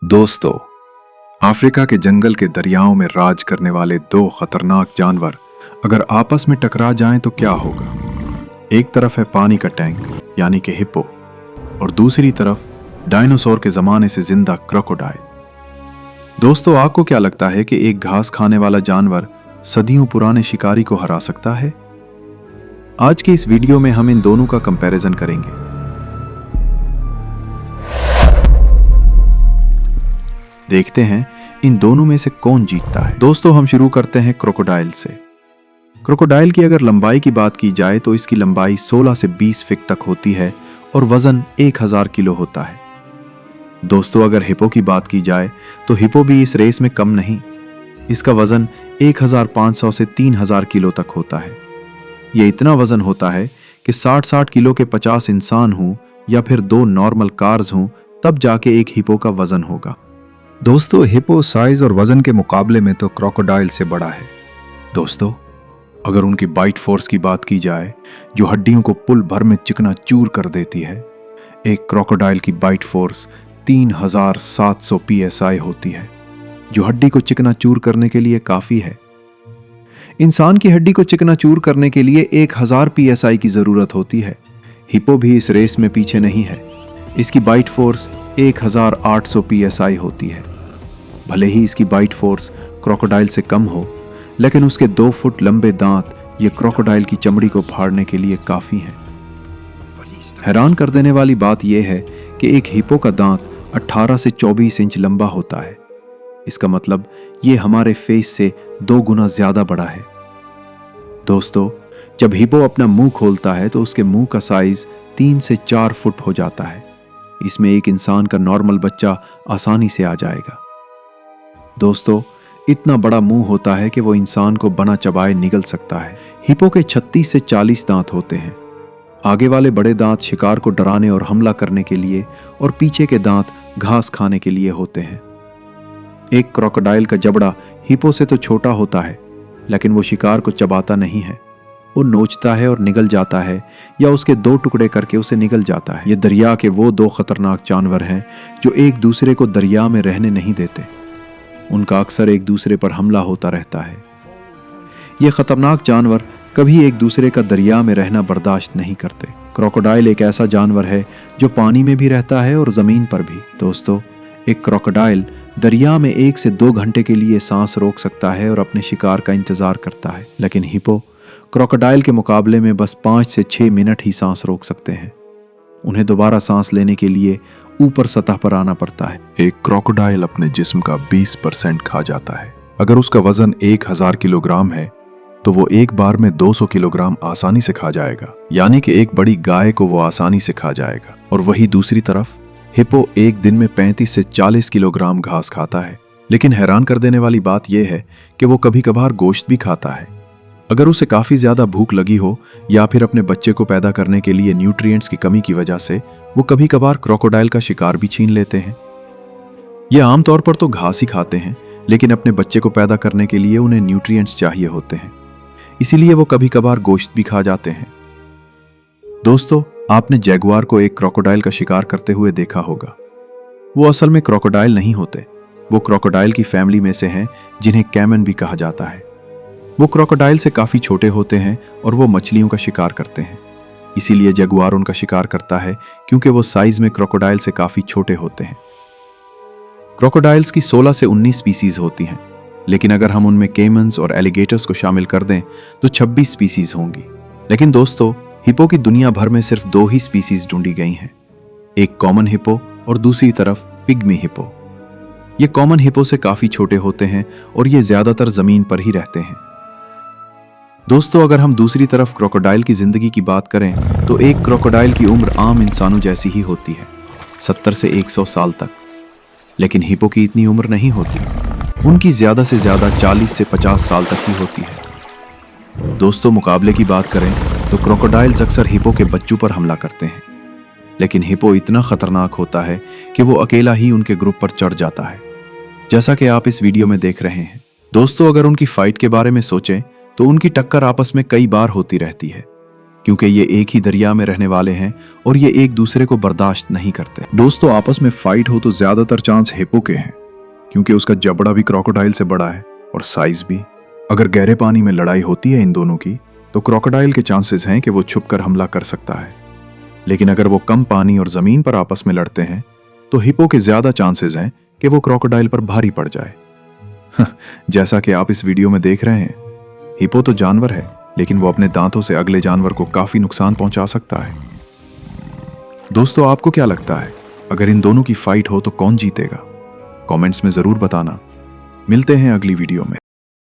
दोस्तों, अफ्रीका के जंगल के दरियाओं में राज करने वाले दो खतरनाक जानवर अगर आपस में टकरा जाएं तो क्या होगा। एक तरफ है पानी का टैंक यानी कि हिप्पो और दूसरी तरफ डायनासोर के जमाने से जिंदा क्रोकोडाइल। दोस्तों, आपको क्या लगता है कि एक घास खाने वाला जानवर सदियों पुराने शिकारी को हरा सकता है? आज की इस वीडियो में हम इन दोनों का कंपैरिजन करेंगे। देखते हैं इन दोनों में से कौन जीतता है। दोस्तों, हम शुरू करते हैं क्रोकोडाइल से। क्रोकोडाइल की अगर लंबाई की बात की जाए तो इसकी लंबाई 16 से 20 फीट तक होती है और वजन 1000 किलो होता है। दोस्तों, अगर हिप्पो की बात की जाए तो हिप्पो भी इस रेस में कम नहीं। इसका वजन 1500 से 3000 किलो तक होता है। यह इतना वजन होता है कि 60-60 किलो के 50 इंसान हों या फिर 2 नॉर्मल कार्स हों तब जाके एक हिप्पो का वजन होगा। दोस्तों, हिप्पो साइज और वजन के मुकाबले में तो क्रोकोडाइल से बड़ा है। दोस्तों, अगर उनकी बाइट फोर्स की बात की जाए जो हड्डियों को पुल भर में चिकना चूर कर देती है, एक क्रोकोडाइल की बाइट फोर्स 3700 psi होती है जो हड्डी को चिकना चूर करने के लिए काफी है। इंसान की हड्डी को चिकना चूर करने के लिए 1000 psi की जरूरत होती है। हिप्पो भी इस रेस में पीछे नहीं है। इसकी बाइट फोर्स 1800 psi होती है। भले ही इसकी बाइट फोर्स क्रोकोडाइल से कम हो, लेकिन उसके 2 फुट लंबे दांत ये क्रोकोडाइल की चमड़ी को फाड़ने के लिए काफी हैं। हैरान कर देने वाली बात यह है कि एक हिप्पो का दांत 18 से 24 इंच लंबा होता है। इसका मतलब ये हमारे फेस से 2 गुना ज्यादा बड़ा है। दोस्तों, जब हिप्पो अपना मुंह खोलता है तो उसके मुंह का साइज 3 से 4 फुट हो जाता है। इसमें एक इंसान का नॉर्मल बच्चा आसानी से आ जाएगा। दोस्तों, इतना बड़ा मुंह होता है कि वो इंसान को बना चबाए निगल सकता है। हिप्पो के 36 से 40 दांत होते हैं। आगे वाले बड़े दांत शिकार को डराने और हमला करने के लिए और पीछे के दांत घास खाने के लिए होते हैं। एक क्रोकोडाइल का जबड़ा हिप्पो से तो छोटा होता है, लेकिन वो शिकार को चबाता नहीं है। वो नोचता है और निगल जाता है या उसके 2 टुकड़े करके उसे निगल जाता है। ये दरिया के वो 2 खतरनाक जानवर हैं जो एक दूसरे को दरिया में रहने नहीं देते। उनका अक्सर एक दूसरे पर हमला होता रहता है। ये खतरनाक जानवर कभी एक दूसरे का दरिया में रहना बर्दाश्त नहीं करते। क्रोकोडाइल एक ऐसा जानवर है जो पानी में भी रहता है और जमीन पर भी। दोस्तों, एक क्रोकोडाइल दरिया में 1 से 2 घंटे के लिए सांस रोक सकता है और अपने शिकार का इंतजार करता है, लेकिन हिप्पो क्रोकोडाइल के मुकाबले में बस 5 से 6 मिनट ही सांस रोक सकते हैं। उन्हें दोबारा सांस लेने के लिए ऊपर सतह पर आना पड़ता है। एक क्रोकोडाइल अपने जिस्म का 20% खा जाता है। अगर उसका वजन 1000 किलोग्राम है तो वो एक बार में 200 किलोग्राम आसानी से खा जाएगा, यानी कि एक बड़ी गाय को वो आसानी से खा जाएगा। और वही दूसरी तरफ हिप्पो एक दिन में 35 से 40 किलोग्राम घास खाता है। लेकिन हैरान कर देने वाली बात यह है कि वो कभी कभार गोश्त भी खाता है। अगर उसे काफी ज्यादा भूख लगी हो या फिर अपने बच्चे को पैदा करने के लिए न्यूट्रिएंट्स की कमी की वजह से वो कभी कभार क्रोकोडाइल का शिकार भी छीन लेते हैं। ये आमतौर पर तो घास ही खाते हैं, लेकिन अपने बच्चे को पैदा करने के लिए उन्हें न्यूट्रिएंट्स चाहिए होते हैं, इसीलिए वो कभी कभार गोश्त भी खा जाते हैं। दोस्तों, आपने जैगुआर को एक क्रोकोडाइल का शिकार करते हुए देखा होगा। वो असल में क्रोकोडाइल नहीं होते। वो क्रोकोडाइल की फैमिली में से हैं जिन्हें कैमन भी कहा जाता है। वो क्रोकोडाइल से काफी छोटे होते हैं और वो मछलियों का शिकार करते हैं। इसीलिए जगुआर उनका शिकार करता है, क्योंकि वो साइज में क्रोकोडाइल से काफी छोटे होते हैं। क्रोकोडाइल्स की 16 से 19 स्पीसीज होती हैं, लेकिन अगर हम उनमें केमन्स और एलिगेटर्स को शामिल कर दें तो 26 स्पीसीज होंगी। लेकिन दोस्तों, हिप्पो की दुनिया भर में सिर्फ 2 ही स्पीसीज ढूंढी गई हैं, एक कॉमन हिप्पो और दूसरी तरफ पिग्मी हिप्पो। ये कॉमन हिप्पो से काफी छोटे होते हैं और ये ज्यादातर जमीन पर ही रहते हैं। दोस्तों, अगर हम दूसरी तरफ क्रोकोडाइल की जिंदगी की बात करें तो एक क्रोकोडाइल की उम्र आम इंसानों जैसी ही होती है, 70 से 100 साल तक। लेकिन हिप्पो की इतनी उम्र नहीं होती। उनकी ज्यादा से ज्यादा 40 से 50 साल तक ही होती है। दोस्तों, मुकाबले की बात करें तो क्रोकोडाइल्स अक्सर हिप्पो के बच्चों पर हमला करते हैं, लेकिन हिप्पो इतना खतरनाक होता है कि वो अकेला ही उनके ग्रुप पर चढ़ जाता है, जैसा कि आप इस वीडियो में देख रहे हैं। दोस्तों, अगर उनकी फाइट के बारे में सोचें तो उनकी टक्कर आपस में कई बार होती रहती है, क्योंकि ये एक ही दरिया में रहने वाले हैं और ये एक दूसरे को बर्दाश्त नहीं करते। दोस्तों, आपस में फाइट हो तो ज्यादातर चांस हिप्पो के हैं, क्योंकि उसका जबड़ा भी क्रोकोडाइल से बड़ा है और साइज भी। अगर गहरे पानी में लड़ाई होती है इन दोनों की, तो क्रोकोडाइल के चांसेस हैं कि वो छुपकर हमला कर सकता है। लेकिन अगर वो कम पानी और जमीन पर आपस में लड़ते हैं, तो हिप्पो के ज्यादा चांसेस हैं कि वो क्रोकोडाइल पर भारी पड़ जाए। जैसा कि आप इस वीडियो में देख रहे हैं, हिप्पो तो जानवर है, लेकिन वो अपने दांतों से अगले जानवर को काफी नुकसान पहुंचा सकता है। दोस्तों, आपको क्या लगता है, अगर इन दोनों की फाइट हो तो कौन जीतेगा? कमेंट्स में जरूर बताना। मिलते हैं अगली वीडियो में।